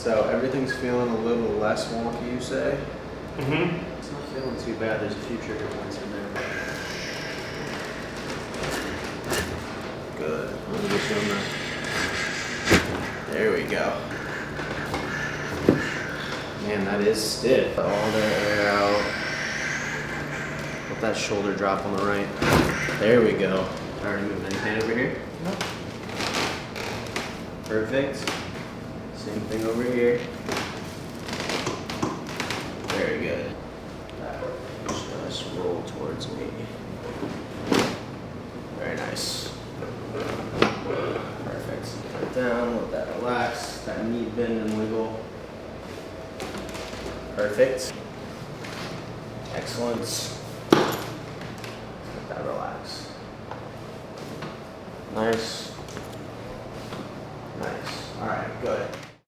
So everything's feeling a little less wonky, you say? Mm-hmm. It's not feeling too bad. There's a few trigger points in there. Good. Let me get you on that. There we go. Man, that is stiff. All the air out. Let that shoulder drop on the right. There we go. Already moving anything over here? No. Perfect. Same thing over here. Very good. Just roll towards me. Very nice. Perfect. Right down, let that relax. That knee bend and wiggle. Perfect. Excellent. Let that relax. Nice. Nice. Alright, good.